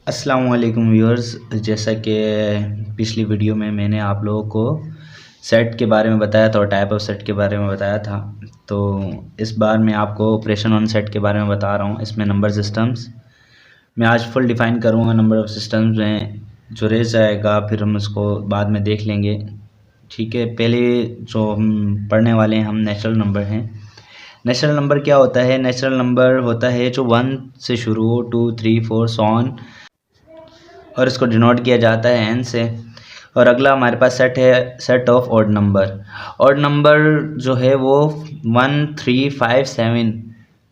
अस्सलाम वालेकुम व्यूअर्स। जैसा कि पिछली वीडियो में मैंने आप लोगों को सेट के बारे में बताया था और टाइप ऑफ सेट के बारे में बताया था, तो इस बार मैं आपको ऑपरेशन ऑन सेट के बारे में बता रहा हूँ। इसमें नंबर सिस्टम्स मैं आज फुल डिफ़ाइन करूँगा। नंबर ऑफ़ सिस्टम्स में जो रह जाएगा फिर हम उसको बाद में देख लेंगे, ठीक है। पहले जो हम पढ़ने वाले हैं हम नेचुरल नंबर हैं। नेचुरल नंबर क्या होता है? नेचुरल नंबर होता है जो 1 से शुरू हो, 2, 3, 4 सो ऑन, और इसको डिनोट किया जाता है एन से। और अगला हमारे पास सेट है, set of odd number. Odd number जो है वो 1, 3, 5, 7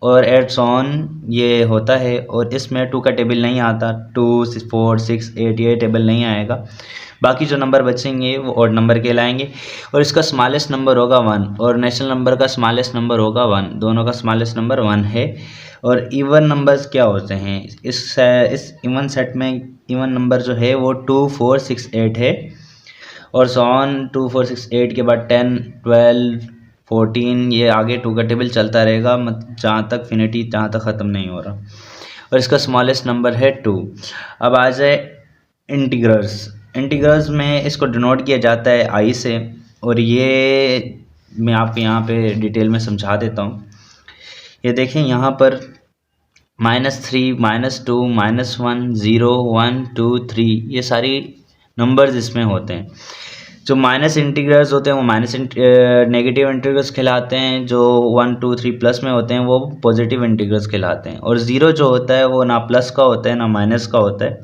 और एट्स ऑन ये होता है, और इसमें 2 का टेबल नहीं आता। 2, 4, 6, 8 ये टेबल नहीं आएगा। बाकी जो नंबर बचेंगे वो ऑड नंबर कहलाएंगे, और इसका स्मॉलेस्ट नंबर होगा 1 और नेचुरल नंबर का स्मॉलेस्ट नंबर होगा 1। दोनों का स्मॉलेस्ट नंबर 1 है। और इवन नंबर्स क्या होते हैं? इस इवन सेट में इवन नंबर जो है वो 2, 4, 6, 8 है, और सो ऑन 2, 4, 6, 8 के बाद 10, 12, 14 ये आगे 2 का टेबल चलता रहेगा, जहाँ तक फिनिटी, जहाँ तक ख़त्म नहीं हो रहा। और इसका स्मॉलेस्ट नंबर है 2। अब आ जाए इंटीग्रल्स। इंटीग्रल्स में इसको डिनोट किया जाता है आई से, और ये मैं आपको यहाँ पे डिटेल में समझा देता हूँ। ये देखें यहाँ पर -3, -2, -1, 0, 1, 2, 3 ये सारी नंबर्स इसमें होते हैं। जो माइनस इंटीग्रल्स होते हैं वो नेगेटिव इंटीग्रल्स कहलाते हैं। जो 1, 2, 3 प्लस में होते हैं वो पॉजिटिव इंटीग्रल्स कहलाते हैं। और ज़ीरो जो होता है वो ना प्लस का होता है ना माइनस का होता है,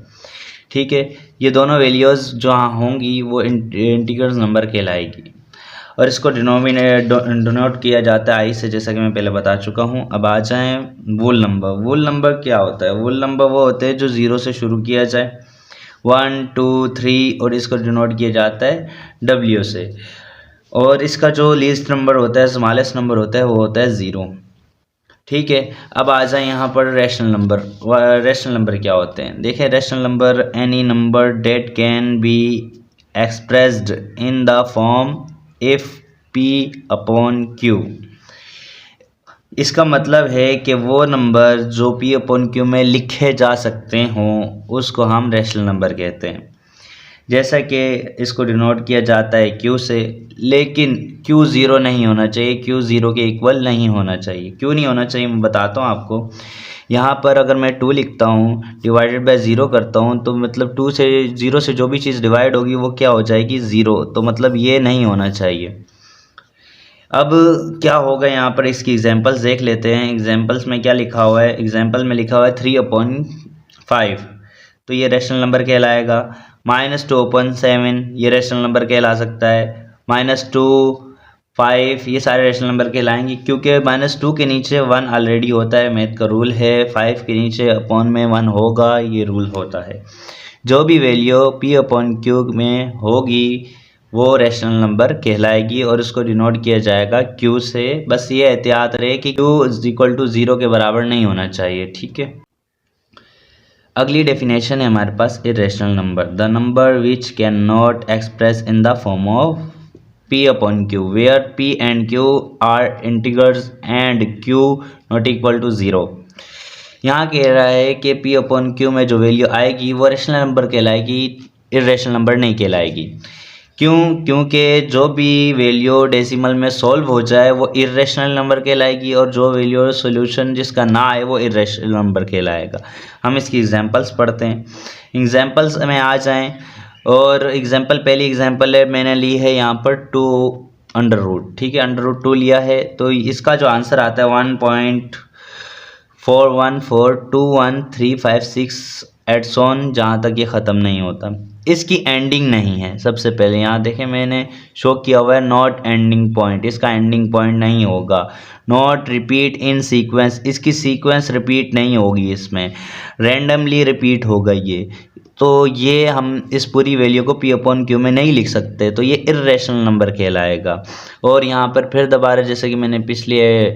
ठीक है। ये दोनों वैल्यूज़ जो होंगी वो इंटीग्रल नंबर कहलाएगी, और इसको डिनोट किया जाता है आई से, जैसा कि मैं पहले बता चुका हूँ। अब आ जाएं वोल नंबर। वोल नंबर क्या होता है? वोल नंबर वो होते हैं जो 0 से शुरू किया जाए, 1, 2, 3, और इसको डिनोट किया जाता है W से। और इसका जो लीस्ट नंबर होता है, स्मॉलेस्ट नंबर होता है, वो होता है 0, ठीक है। अब आ जाए यहाँ पर रैशनल नंबर। रैशनल नंबर क्या होते हैं? देखें, rational number any number date can be expressed in the form if P upon Q। इसका मतलब है कि वो नंबर जो P अपॉन Q में लिखे जा सकते हों उसको हम रैशनल नंबर कहते हैं। जैसा कि इसको डिनोट किया जाता है Q से, लेकिन Q 0 नहीं होना चाहिए, Q 0 के इक्वल नहीं होना चाहिए। क्यों नहीं होना चाहिए मैं बताता हूँ आपको। यहाँ पर अगर मैं 2 लिखता हूँ डिवाइडेड बाय 0 करता हूँ, तो मतलब 2 से 0 से जो भी चीज़ डिवाइड होगी वो क्या हो जाएगी? 0। तो मतलब ये नहीं होना चाहिए। अब क्या होगा यहाँ पर, इसकी एग्जांपल्स देख लेते हैं। एग्जांपल्स में क्या लिखा हुआ है? एग्जांपल में लिखा हुआ है 3/5, तो ये रैशनल नंबर कहलाएगा। -2/7 ये रैशनल नंबर कहला सकता है। -2, 5 ये सारे रैशनल नंबर कहलाएंगे, क्योंकि -2 के नीचे 1 ऑलरेडी होता है, मैथ का रूल है। 5 के नीचे अपॉन में 1 होगा, ये रूल होता है। जो भी वैल्यू P अपॉन Q में होगी वो रैशनल नंबर कहलाएगी, और उसको डिनोट किया जाएगा Q से। बस ये एहतियात रहे कि Q = 0 के बराबर नहीं होना चाहिए, ठीक है। अगली डेफिनेशन है हमारे पास irrational number, the number which can not express in the form of P upon Q where P and Q are integrals and Q not equal to 0। यहाँ कह रहा है कि P अपॉन Q में जो वैल्यू आएगी वो रैशनल नंबर कहलाएगी, इरेशनल नंबर नहीं कहलाएगी। क्यों? क्योंकि जो भी वैल्यू डेसिमल में सॉल्व हो जाए वो इरेशनल नंबर कहलाएगी, और जो वैल्यू सॉल्यूशन जिसका ना आए वो इरेशनल नंबर कहलाएगा। हम इसकी एग्जांपल्स पढ़ते हैं। एग्जांपल्स में आ जाएं, और पहली एग्जांपल है मैंने ली है यहाँ पर 2√, ठीक है। √2 लिया है, तो इसका जो आंसर आता है 1.4142135 एट्स ऑन, जहाँ तक ये ख़त्म नहीं होता। इसकी एंडिंग नहीं है। सबसे पहले यहाँ देखें मैंने शो किया हुआ है नॉट एंडिंग पॉइंट, इसका एंडिंग पॉइंट नहीं होगा। नॉट रिपीट इन सीक्वेंस, इसकी सीक्वेंस रिपीट नहीं होगी, इसमें रैंडमली रिपीट होगा ये। तो ये हम इस पूरी वैल्यू को P अपॉन Q में नहीं लिख सकते, तो ये इर्रेशनल नंबर कहलाएगा। और यहाँ पर फिर दोबारा, जैसे कि मैंने पिछले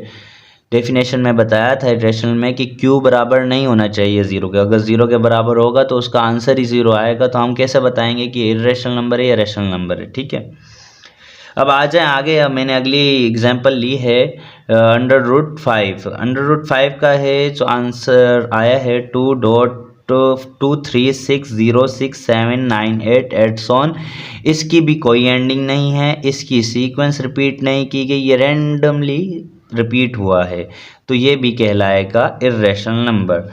डेफिनेशन में बताया था इटरेशनल में, कि Q बराबर नहीं होना चाहिए 0 के। अगर 0 के बराबर होगा तो उसका आंसर ही 0 आएगा। तो हम कैसे बताएंगे कि इरेशनल नंबर है या रैशनल नंबर है, ठीक है। अब आ जाए आगे। अब मैंने अगली एग्जांपल ली है √5। √5 का है जो आंसर आया है 2.2 2360678 एट्स ऑन। इसकी भी कोई एंडिंग नहीं है, इसकी सीक्वेंस रिपीट नहीं की गई, ये रैंडमली रिपीट हुआ है, तो ये भी कहलाएगा इर्रेशनल नंबर।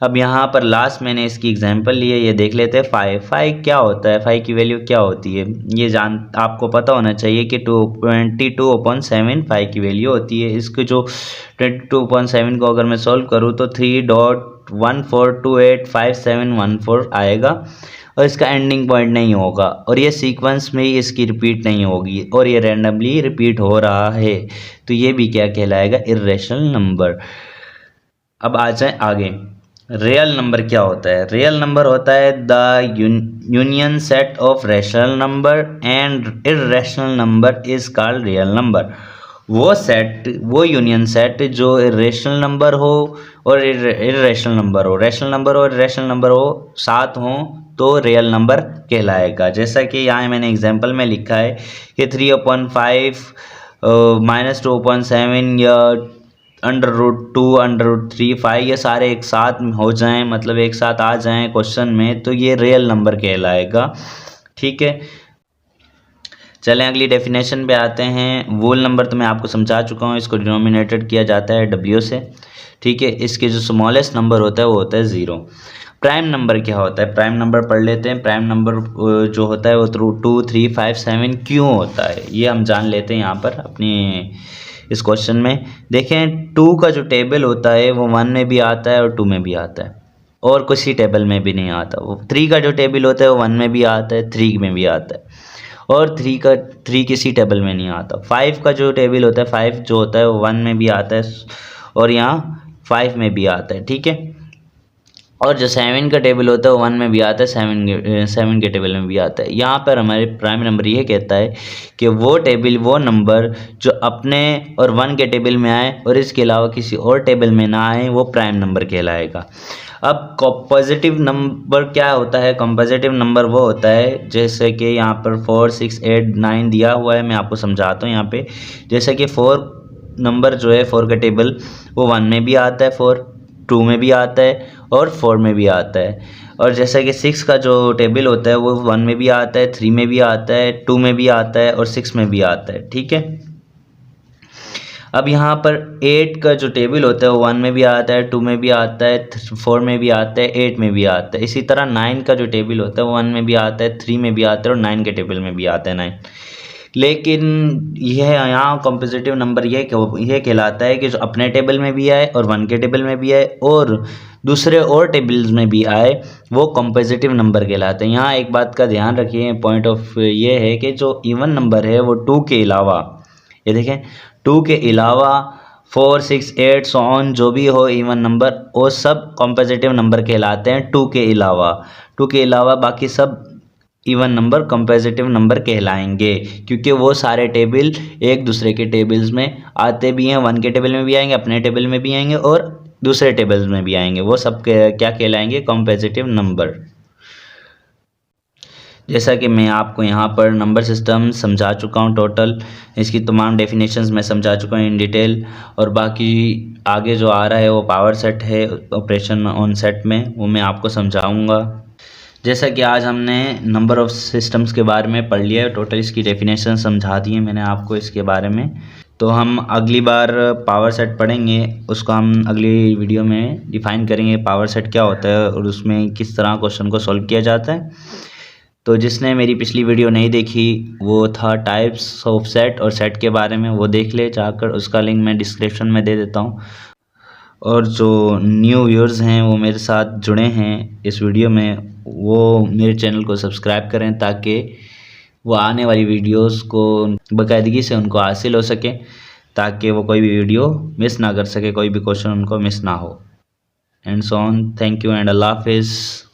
अब यहाँ पर लास्ट मैंने इसकी एग्जांपल ली है, ये देख लेते हैं। 5 क्या होता है, 5 की वैल्यू क्या होती है, ये आपको पता होना चाहिए कि 22/7 5 की वैल्यू होती है। इसको जो 22/7 को अगर मैं सॉल्व करूँ तो 3.14285714 आएगा, और इसका एंडिंग पॉइंट नहीं होगा, और ये सीक्वेंस में ही इसकी रिपीट नहीं होगी, और ये रैंडमली रिपीट हो रहा है, तो ये भी क्या कहलाएगा, इर्रेशनल नंबर। अब आ जाए आगे। रियल नंबर क्या होता है? रियल नंबर होता है the union set of rational number and irrational number is called real number. वो यूनियन सेट जो इर्रेशनल नंबर हो और इर्रेशनल नंबर हो, रैशनल नंबर और इर्रेशनल नंबर हो, साथ हो, तो रियल नंबर कहलाएगा। जैसा कि यहाँ मैंने एग्जांपल में लिखा है कि 3/5 -2/7 या √2 √3 5 ये सारे एक साथ हो जाएं, मतलब एक साथ आ जाएं क्वेश्चन में, तो ये रियल नंबर कहलाएगा। ठीक है, चलें अगली डेफिनेशन पे आते हैं। वोल नंबर तो मैं आपको समझा चुका हूँ, इसको डिनोमिनेटेड किया जाता है W से। ठीक है, इसके जो स्मॉलेस्ट नंबर होता है वो होता है 0। प्राइम नंबर क्या होता है? प्राइम नंबर पढ़ लेते हैं। प्राइम नंबर जो होता है वो 2 3 5 7 क्यों होता है, ये हम जान लेते हैं यहाँ पर अपनी इस क्वेश्चन में। देखें, 2 का जो टेबल होता है वो 1 में भी आता है और 2 में भी आता है, और किसी टेबल में भी नहीं आता। वो 3 का जो टेबल होता है वो 1 में भी आता है, 3 में भी आता है, और 3 किसी टेबल में नहीं आता। 5 का जो टेबल होता है, 5 जो होता है वो 1 में भी आता है और यहाँ 5 में भी आता है। ठीक है, और जो 7 का टेबल होता है वो 1 में भी आता है, 7 के टेबल में भी आता है। यहाँ पर हमारे प्राइम नंबर ये कहता है कि वो टेबल, वो नंबर जो अपने और 1 के टेबल में आए और इसके अलावा किसी और टेबल में ना आए, वो प्राइम नंबर कहलाएगा। अब पॉजिटिव नंबर क्या होता है? कंपोजिटिव नंबर वो होता है, जैसे कि यहाँ पर 4 6 8 9 दिया हुआ है, मैं आपको समझाता हूँ यहाँ पे। जैसे कि 4 नंबर जो है, 4 का टेबल वो 1 में भी आता है, 4 2 में भी आता है और 4 में भी आता है। और जैसा कि 6 का जो टेबल होता है वो 1 में भी आता है, 3 में भी आता है, 2 में भी आता है और 6 में भी आता है। ठीक है, अब यहाँ पर 8 का जो टेबल होता है वो 1 में भी आता है, 2 में भी आता है, 4 में भी आता है, 8 में भी आता है। इसी तरह 9 का जो टेबल होता है वो 1 में भी आता है, 3 में भी आता है और 9 के टेबल में भी आता है 9। लेकिन यह यहाँ कंपोजिटिव नंबर ये कहलाता है कि जो अपने टेबल में भी आए और 1 के टेबल में भी आए और दूसरे और टेबल्स में भी आए, वो कंपोजिटिव नंबर कहलाते हैं। यहाँ एक बात का ध्यान रखिए, पॉइंट ऑफ ये है कि जो इवन नंबर है वो 2 के अलावा, ये देखें, 2 के अलावा 4 6 8 सो ऑन जो भी हो इवन नंबर, वो सब कंपोजिटिव नंबर कहलाते हैं। 2 के अलावा बाकी सब इवन नंबर कंपोजिटिव नंबर कहलाएंगे, क्योंकि वो सारे टेबल एक दूसरे के टेबल्स में आते भी हैं। 1 के टेबल में भी आएंगे, अपने टेबल में भी आएंगे और दूसरे टेबल्स में भी आएंगे, वो सब क्या कहलाएंगे? कंपोजिटिव नंबर। जैसा कि मैं आपको यहाँ पर नंबर सिस्टम समझा चुका हूँ, टोटल इसकी तमाम डेफिनेशंस मैं समझा चुका हूँ इन डिटेल, और बाकी आगे जो आ रहा है वो पावर सेट है, ऑपरेशन ऑन सेट में, वो मैं आपको समझाऊँगा। जैसा कि आज हमने नंबर ऑफ सिस्टम्स के बारे में पढ़ लिया है, टोटल इसकी डेफिनेशन समझा दी है मैंने आपको इसके बारे में। तो हम अगली बार पावर सेट पढ़ेंगे, उसको हम अगली वीडियो में डिफ़ाइन करेंगे पावर सेट क्या होता है और उसमें किस तरह क्वेश्चन को सॉल्व किया जाता है। तो जिसने मेरी पिछली वीडियो नहीं देखी, वो था टाइप्स ऑफ सेट और सेट के बारे में, वो देख ले जाकर, उसका लिंक मैं डिस्क्रिप्शन में दे देता हूँ। और जो न्यू व्यूअर्स हैं वो मेरे साथ जुड़े हैं इस वीडियो में, वो मेरे चैनल को सब्सक्राइब करें ताकि वो आने वाली वीडियोस को बाकायदगी से उनको हासिल हो सके, ताकि वो कोई भी वीडियो मिस ना कर सके, कोई भी क्वेश्चन उनको मिस ना हो। And so on, thank you and अल्लाह हाफिज़।